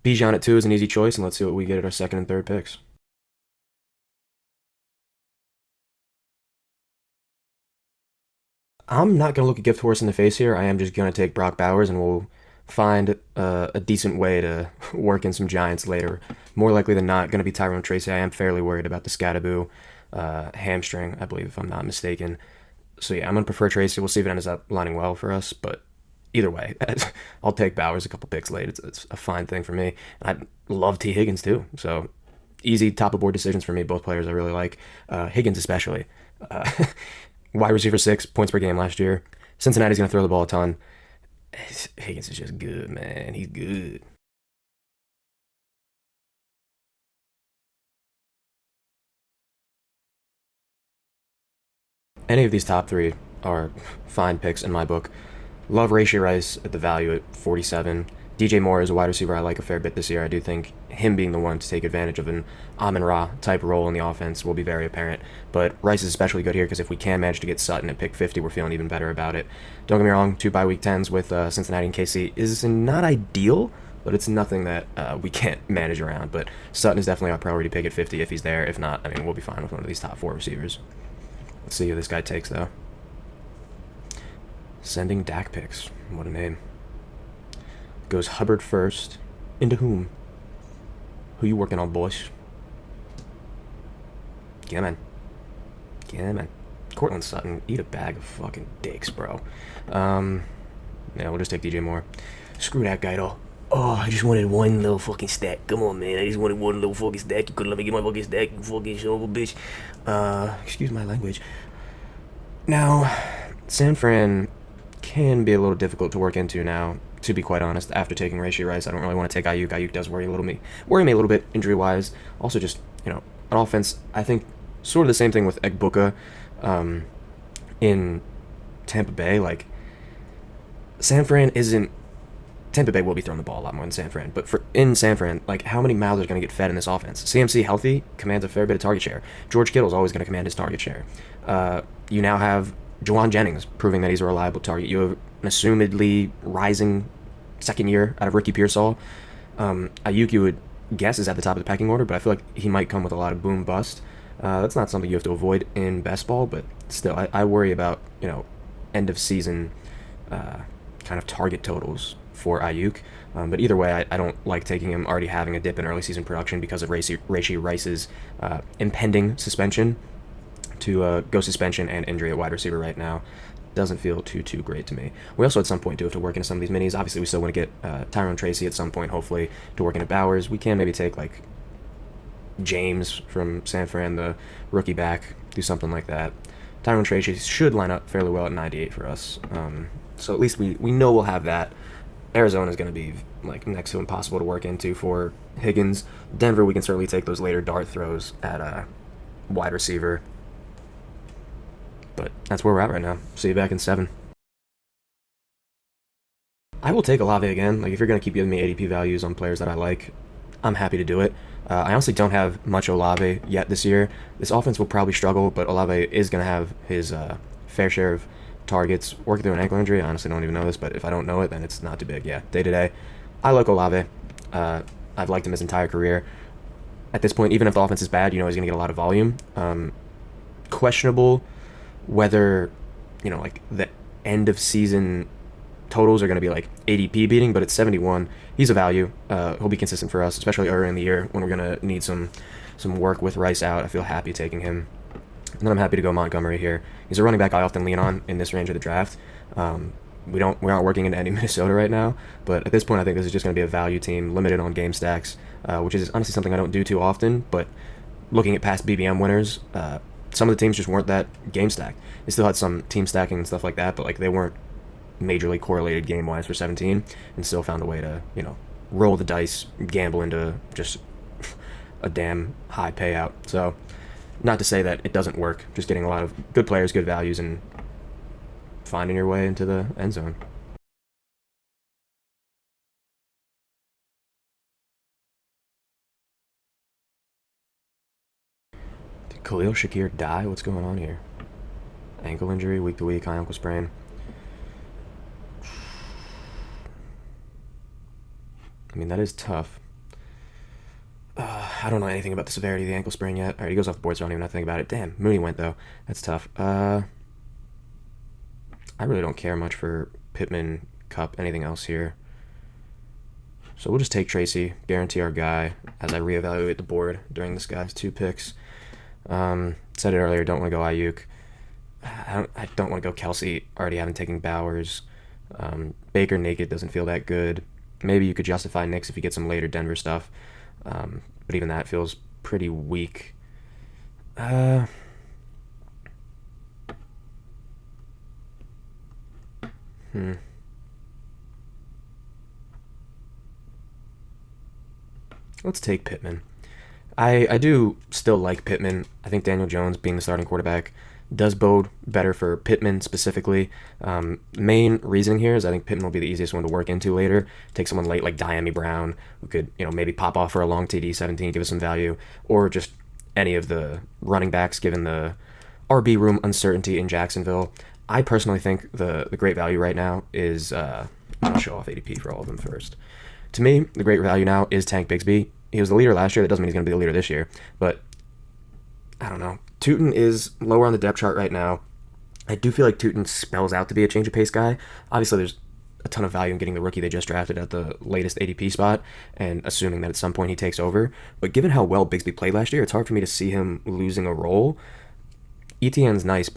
Bijan at 2 is an easy choice, and let's see what we get at our second and third picks. I'm not going to look a gift horse in the face here. I am just going to take Brock Bowers, and we'll find a decent way to work in some Giants later. More likely than not, going to be Tyrone Tracy. I am fairly worried about the Scattaboo hamstring, I believe, if I'm not mistaken. So yeah, I'm going to prefer Tracy. We'll see if it ends up lining well for us, but either way, I'll take Bowers a couple picks late. It's a fine thing for me. I love T. Higgins too, so easy top of board decisions for me. Both players I really like. Higgins especially. Uh, wide receiver 6 points per game last year. Cincinnati's going to throw the ball a ton. Higgins is just good, man. He's good. Any of these top three are fine picks in my book. Love Rashee Rice at the value at 47. DJ Moore is a wide receiver I like a fair bit this year. I do think him being the one to take advantage of an Amon Ra type role in the offense will be very apparent. But Rice is especially good here because if we can manage to get Sutton at pick 50, we're feeling even better about it. Don't get me wrong, 2 bye week 10s with Cincinnati and KC is not ideal, but it's nothing that we can't manage around. But Sutton is definitely our priority pick at 50 if he's there. If not, I mean, we'll be fine with one of these top 4 receivers. Let's see who this guy takes, though. Sending Dak picks. What a name. Goes Hubbard first. Into whom? Who you working on, boys? Yeah, man. Yeah, man. Cortland Sutton, eat a bag of fucking dicks, bro. Yeah, we'll just take DJ Moore. Screw that guy, though. Oh, I just wanted one little fucking stack. Come on, man. I just wanted one little fucking stack. You couldn't let me get my fucking stack, you fucking son of a bitch. Excuse my language. Now, San Fran can be a little difficult to work into now, to be quite honest. After taking Rashee Rice, I don't really want to take Ayuk. Ayuk does worry me a little bit injury wise. Also, just an offense. I think sort of the same thing with Egbuka, in Tampa Bay. Like San Fran isn't. Tampa Bay will be throwing the ball a lot more than San Fran, but in San Fran, like how many mouths are going to get fed in this offense? CMC healthy commands a fair bit of target share. George Kittle's always going to command his target share. You now have Jawan Jennings proving that he's a reliable target. You have an assumedly rising second year out of Ricky Pearsall. Ayuk, you would guess, is at the top of the pecking order, but I feel like he might come with a lot of boom bust. That's not something you have to avoid in best ball, but still, I worry about end of season kind of target totals for Ayuk. But either way, I don't like taking him already having a dip in early season production because of Rashee Rice's impending suspension to go suspension and injury at wide receiver right now. Doesn't feel too great to me. We also at some point do have to work into some of these minis. Obviously, we still want to get Tyrone Tracy at some point, hopefully, to work into Bowers. We can maybe take like James from San Fran, the rookie back, do something like that. Tyrone Tracy should line up fairly well at 98 for us. So at least we know we'll have that. Arizona is going to be like next to impossible to work into for Higgins. Denver, we can certainly take those later dart throws at wide receiver. But that's where we're at right now. See you back in 7. I will take Olave again. Like if you're going to keep giving me ADP values on players that I like, I'm happy to do it. I honestly don't have much Olave yet this year. This offense will probably struggle, but Olave is going to have his fair share of targets. Working through an ankle injury, I honestly don't even know this, but if I don't know it, then it's not too big. Yeah, day to day. I like Olave. I've liked him his entire career. At this point, even if the offense is bad, he's going to get a lot of volume. Questionable whether, like the end of season totals are going to be like ADP beating, but it's 71. He's a value. He'll be consistent for us, especially early in the year when we're going to need some work with Rice out. I feel happy taking him. And then I'm happy to go Montgomery here. He's a running back I often lean on in this range of the draft. We aren't working into any Minnesota right now, but at this point I think this is just going to be a value team limited on game stacks, which is honestly something I don't do too often. But looking at past BBM winners, some of the teams just weren't that game stacked. They still had some team stacking and stuff like that, but like they weren't majorly correlated game wise for 17, and still found a way to roll the dice, gamble into just a damn high payout. So not to say that it doesn't work, just getting a lot of good players, good values, and finding your way into the end zone. Did Khalil Shakir die? What's going on here? Ankle injury, week to week, high ankle sprain. I mean, that is tough. I don't know anything about the severity of the ankle sprain yet. All right, he goes off the board, so I don't even have to think about it. Damn, Mooney went though. That's tough. I really don't care much for Pittman, Cup, anything else here. So we'll just take Tracy, guarantee our guy, as I reevaluate the board during this guy's 2 picks. Said it earlier, don't want to go Ayuk. I don't want to go Kelsey, already haven't taken Bowers. Baker naked doesn't feel that good. Maybe you could justify Knicks if you get some later Denver stuff. But even that feels pretty weak. Uh, hmm. Let's take Pittman. I do still like Pittman. I think Daniel Jones being the starting quarterback does bode better for Pittman specifically. Main reason here is I think Pittman will be the easiest one to work into later. Take someone late like Diami Brown, who could maybe pop off for a long TD 17, give us some value, or just any of the running backs given the RB room uncertainty in Jacksonville. I personally think the great value right now is I'll show off ADP for all of them first. To me, the great value now is Tank Bigsby. He was the leader last year. That doesn't mean he's going to be the leader this year. But I don't know. Tootin is lower on the depth chart right now. I do feel like Tootin spells out to be a change of pace guy. Obviously, there's a ton of value in getting the rookie they just drafted at the latest ADP spot and assuming that at some point he takes over. But given how well Bigsby played last year, it's hard for me to see him losing a role. ETN's nice,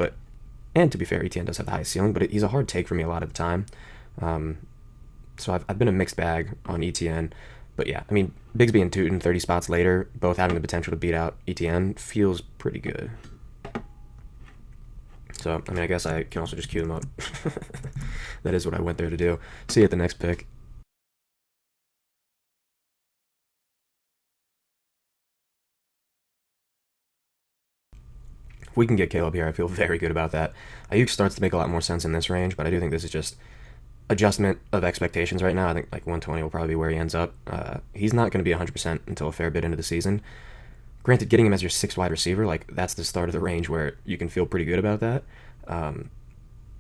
and to be fair, ETN does have the highest ceiling, but he's a hard take for me a lot of the time. Um, so I've been a mixed bag on ETN. But yeah, I mean, Bigsby and Tootin 30 spots later, both having the potential to beat out ETN, feels pretty good. So, I mean, I guess I can also just queue them up. That is what I went there to do. See you at the next pick. If we can get Caleb here, I feel very good about that. Ayuk starts to make a lot more sense in this range, but I do think this is just adjustment of expectations right now. I think like 120 will probably be where he ends up. He's not going to be 100% until a fair bit into the season. Granted, getting him as your 6th wide receiver, like that's the start of the range where you can feel pretty good about that.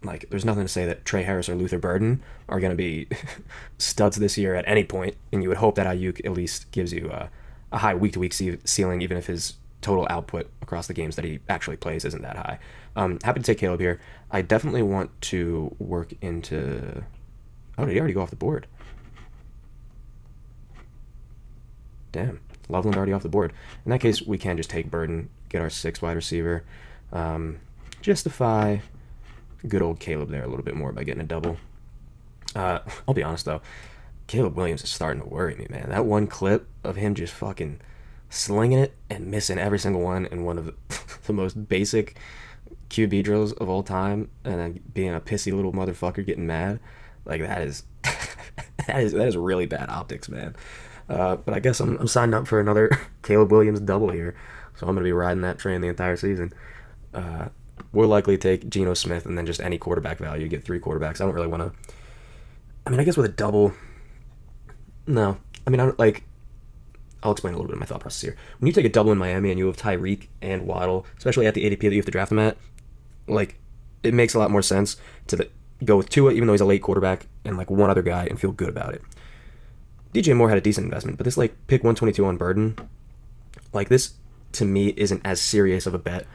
Like there's nothing to say that Trey Harris or Luther Burden are going to be studs this year at any point, and you would hope that Ayuk at least gives you a high week-to-week ceiling, even if his total output across the games that he actually plays isn't that high. Happy to take Caleb here. I definitely want to work into... Oh, did he already go off the board? Damn. Loveland already off the board. In that case, we can just take Burden, get our 6th wide receiver. Justify good old Caleb there a little bit more by getting a double. I'll be honest, though. Caleb Williams is starting to worry me, man. That one clip of him just fucking slinging it and missing every single one in one of the most basic QB drills of all time, and then being a pissy little motherfucker getting mad, like that is that is really bad optics, man. But I guess I'm signed up for another Caleb Williams double here, so I'm gonna be riding that train the entire season. We'll likely take Geno Smith and then just any quarterback value. Get 3 quarterbacks. I don't really want to. I mean, I guess with a double, no. I mean, I don't like. I'll explain a little bit of my thought process here. When you take a double in Miami and you have Tyreek and Waddle, especially at the ADP that you have to draft them at, like it makes a lot more sense to go with Tua, even though he's a late quarterback, and like one other guy and feel good about it. DJ Moore had a decent investment, but this like pick 122 on Burden, like this to me isn't as serious of a bet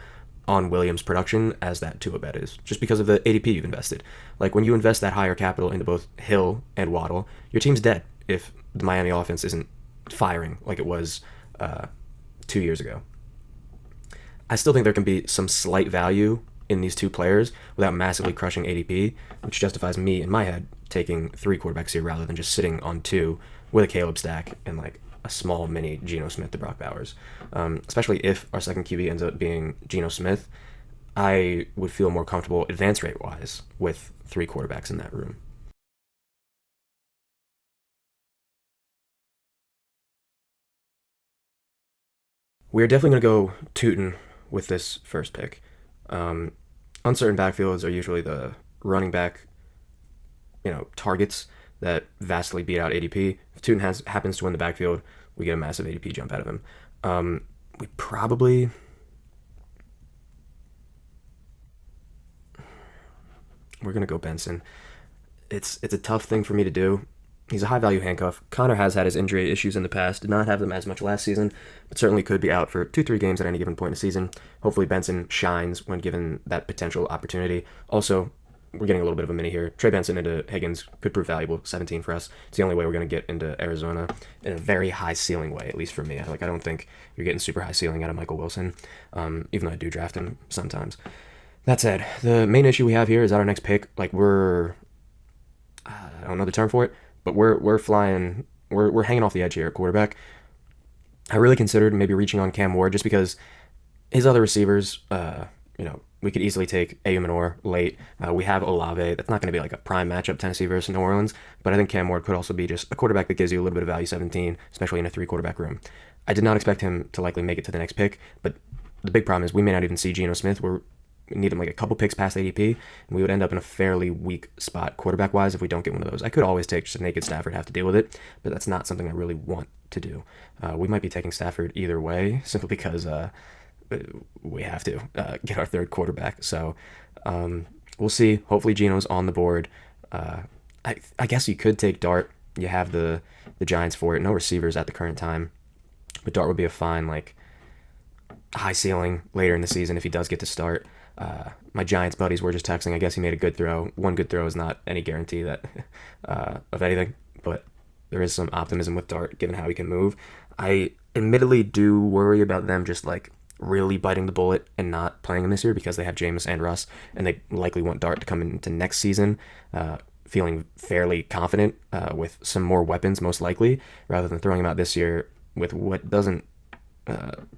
on Williams' production as that Tua bet is, just because of the ADP you've invested. Like when you invest that higher capital into both Hill and Waddle, your team's dead if the Miami offense isn't firing like it was 2 years ago. I still think there can be some slight value in these 2 players without massively crushing ADP, which justifies me in my head taking 3 quarterbacks here rather than just sitting on 2 with a Caleb stack and like a small mini Geno Smith to Brock Bowers. Especially if our second QB ends up being Geno Smith, I would feel more comfortable advance rate wise with 3 quarterbacks in that room. We're definitely going to go Tootin with this first pick. Um, Uncertain backfields are usually the running back, targets that vastly beat out ADP. If Tootin happens to win the backfield, we get a massive ADP jump out of him. We probably we're gonna go Benson. It's a tough thing for me to do He's a high-value handcuff. Connor has had his injury issues in the past, did not have them as much last season, but certainly could be out for 2-3 games at any given point in the season. Hopefully Benson shines when given that potential opportunity. Also, we're getting a little bit of a mini here. Trey Benson into Higgins could prove valuable. 17 for us. It's the only way we're going to get into Arizona in a very high ceiling way, at least for me. I don't think you're getting super high ceiling out of Michael Wilson, even though I do draft him sometimes. That said, the main issue we have here is that our next pick, I don't know the term for it, but we're flying, we're hanging off the edge here at quarterback. I really considered maybe reaching on Cam Ward just because his other receivers, we could easily take Ayumanor late. We have Olave. That's not going to be like a prime matchup, Tennessee versus New Orleans, but I think Cam Ward could also be just a quarterback that gives you a little bit of value 17, especially in a 3-quarterback room. I did not expect him to likely make it to the next pick, but the big problem is we may not even see Geno Smith. We need him like a couple picks past ADP, and we would end up in a fairly weak spot quarterback-wise if we don't get one of those. I could always take just a naked Stafford, have to deal with it, but that's not something I really want to do. We might be taking Stafford either way, simply because we have to get our third quarterback. So we'll see. Hopefully Geno's on the board. I guess you could take Dart. You have the Giants for it. No receivers at the current time, but Dart would be a fine high ceiling later in the season if he does get to start. My Giants buddies were just texting. I guess he made a good throw. One good throw is not any guarantee that of anything, but there is some optimism with Dart given how he can move. I admittedly do worry about them just really biting the bullet and not playing him this year because they have Jameis and Russ, and they likely want Dart to come into next season feeling fairly confident with some more weapons, most likely, rather than throwing him out this year with what doesn't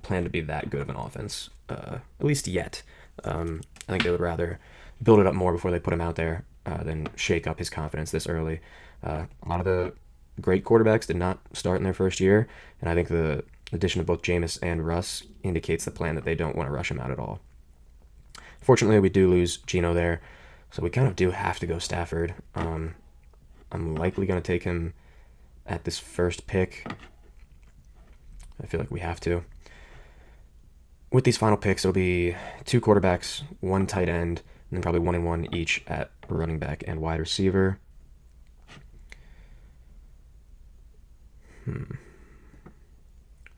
plan to be that good of an offense, at least yet. I think they would rather build it up more before they put him out there than shake up his confidence this early. A lot of the great quarterbacks did not start in their first year, and I think the addition of both Jameis and Russ indicates the plan that they don't want to rush him out at all. Fortunately, we do lose Geno there, so we kind of do have to go Stafford. I'm likely going to take him at this first pick. I feel like we have to. With these final picks, it'll be 2 quarterbacks, 1 tight end, and then probably 1 and 1 each at running back and wide receiver.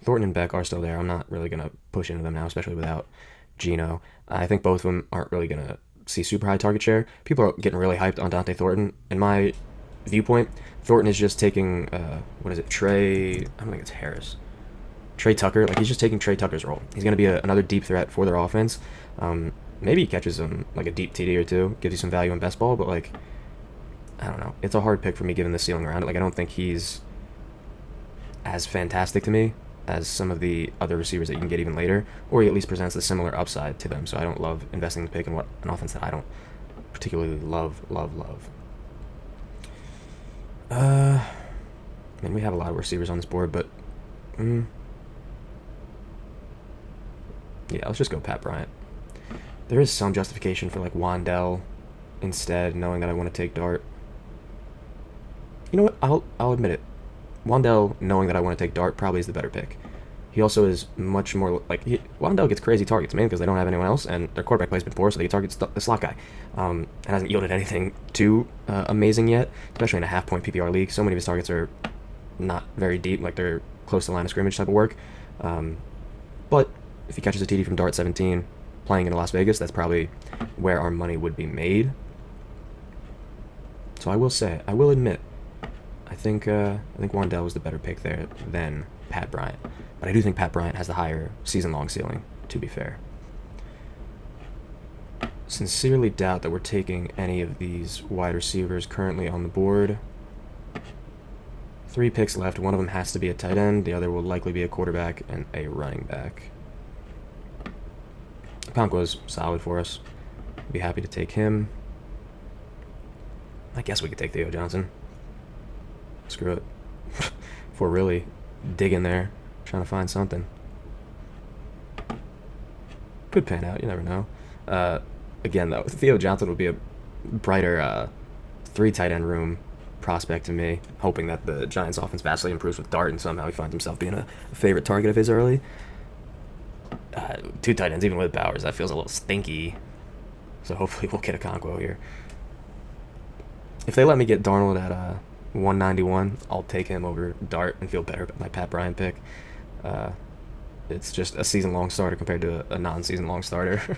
Thornton and Beck are still there. I'm not really going to push into them now, especially without Geno. I think both of them aren't really going to see super high target share. People are getting really hyped on Dante Thornton. In my viewpoint, Thornton is just taking, Trey, I don't think it's Harris. Trey Tucker, he's just taking Trey Tucker's role. He's going to be another deep threat for their offense. Maybe he catches him a deep TD or two, gives you some value in best ball, but I don't know. It's a hard pick for me given the ceiling around it. I don't think he's as fantastic to me as some of the other receivers that you can get even later, or he at least presents a similar upside to them, so I don't love investing the pick in an offense that I don't particularly love. We have a lot of receivers on this board, but yeah, let's just go Pat Bryant. There is some justification for Wandell instead, knowing that I want to take Dart. You know what? I'll admit it. Wandell, knowing that I want to take Dart, probably is the better pick. He also is much more Wandell gets crazy targets, man, because they don't have anyone else, and their quarterback play's been poor, so they target the slot guy. It hasn't yielded anything too amazing yet, especially in a half-point PPR league. So many of his targets are not very deep, they're close to line of scrimmage type of work. But if he catches a TD from Dart 17, playing in Las Vegas, that's probably where our money would be made. So I will admit, I think Wandell was the better pick there than Pat Bryant. But I do think Pat Bryant has the higher season-long ceiling, to be fair. Sincerely doubt that we're taking any of these wide receivers currently on the board. 3 picks left. One of them has to be a tight end. The other will likely be a quarterback and a running back. Okonkwo's solid for us. Be happy to take him. I guess we could take Theo Johnson. Screw it. If we're really digging there, trying to find something. Could pan out, you never know. Again, though, Theo Johnson would be a brighter 3 tight end room prospect to me, hoping that the Giants' offense vastly improves with Dart and somehow he finds himself being a favorite target of his early. 2 tight ends, even with Bowers, that feels a little stinky. So hopefully we'll get Okonkwo here. If they let me get Darnold 191. I'll take him over Dart and feel better about my Pat Bryant pick. It's just a season-long starter compared to a non-season-long starter.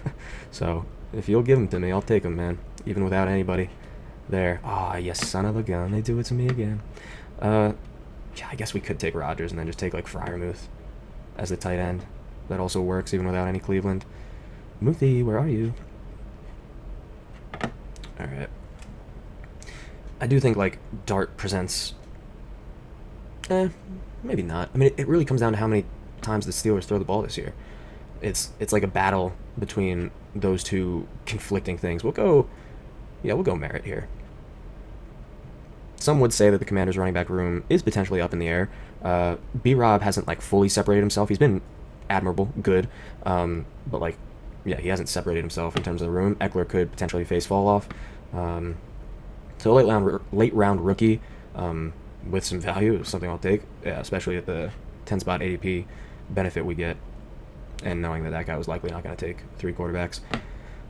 So if you'll give him to me, I'll take him, man, even without anybody there. Ah, you son of a gun, they do it to me again. Yeah, I guess we could take Rodgers and then just take like Freiermuth as the tight end. That also works even without any Cleveland. Moothy, where are you? All right. I do think like Dart presents. Maybe not. I mean, it really comes down to how many times the Steelers throw the ball this year. It's like a battle between those two conflicting things. We'll go Merritt here. Some would say that the Commanders' running back room is potentially up in the air. B-Rob hasn't like fully separated himself. He's been admirable, good, but like, yeah, he hasn't separated himself in terms of the room. Eckler could potentially face fall off. So late round rookie with some value is something I'll take, yeah, especially at the 10 spot ADP benefit we get, and knowing that guy was likely not going to take 3 quarterbacks.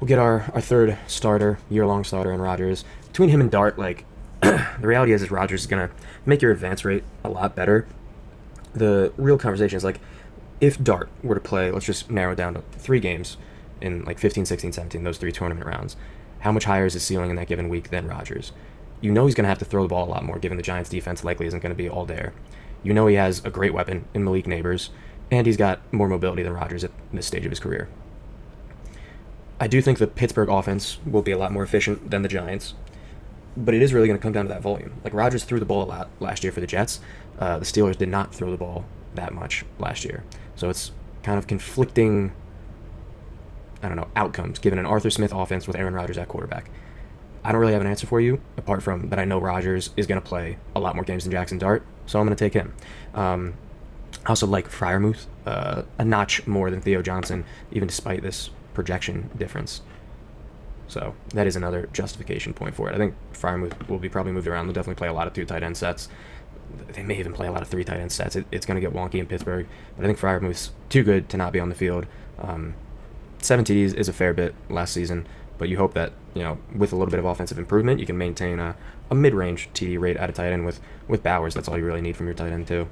We'll get our third starter, year-long starter in Rodgers. Between him and Dart, like, the reality is Rodgers is going to make your advance rate a lot better. The real conversation is, like, if Dart were to play, let's just narrow it down to 3 games in, like, 15, 16, 17, those 3 tournament rounds, how much higher is his ceiling in that given week than Rodgers? You know he's going to have to throw the ball a lot more, given the Giants' defense likely isn't going to be all there. You know he has a great weapon in Malik Neighbors, and he's got more mobility than Rodgers at this stage of his career. I do think the Pittsburgh offense will be a lot more efficient than the Giants, but it is really going to come down to that volume. Like, Rodgers threw the ball a lot last year for the Jets. The Steelers did not throw the ball that much last year. So it's kind of conflicting, outcomes, given an Arthur Smith offense with Aaron Rodgers at quarterback. I don't really have an answer for you, apart from that I know Rodgers is going to play a lot more games than Jackson Dart, so I'm going to take him. I also like Freiermuth a notch more than Theo Johnson, even despite this projection difference. So that is another justification point for it. I think Freiermuth will be probably moved around. They'll definitely play a lot of 2 tight end sets. They may even play a lot of 3 tight end sets. It's going to get wonky in Pittsburgh, but I think Freiermuth's too good to not be on the field. 7 TDs is a fair bit last season, but you hope that, with a little bit of offensive improvement, you can maintain a mid-range TD rate at a tight end with Bowers. That's all you really need from your tight end too.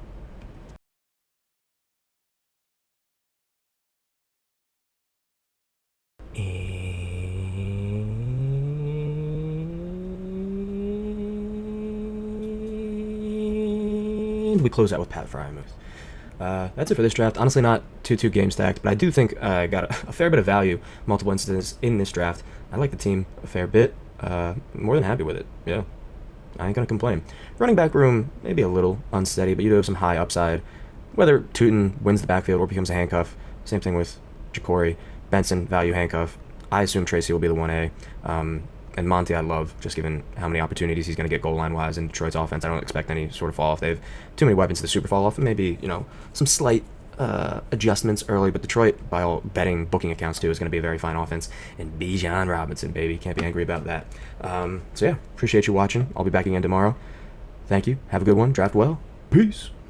And we close out with Pat Freiermuth. That's it for this draft. Honestly, not too game stacked, but I do think I got a fair bit of value, multiple instances in this draft. I like the team a fair bit. More than happy with it. Yeah, I ain't gonna complain. Running back room, maybe a little unsteady, but you do have some high upside. Whether Tootin wins the backfield or becomes a handcuff, same thing with Jacory. Benson, value handcuff. I assume Tracy will be the 1A. And Monty I love, just given how many opportunities he's going to get goal line-wise in Detroit's offense. I don't expect any sort of fall-off. They have too many weapons to super fall-off, and maybe, some slight adjustments early, but Detroit, by all betting booking accounts too, is going to be a very fine offense. And Bijan Robinson, baby. Can't be angry about that. So yeah, appreciate you watching. I'll be back again tomorrow. Thank you. Have a good one. Draft well. Peace.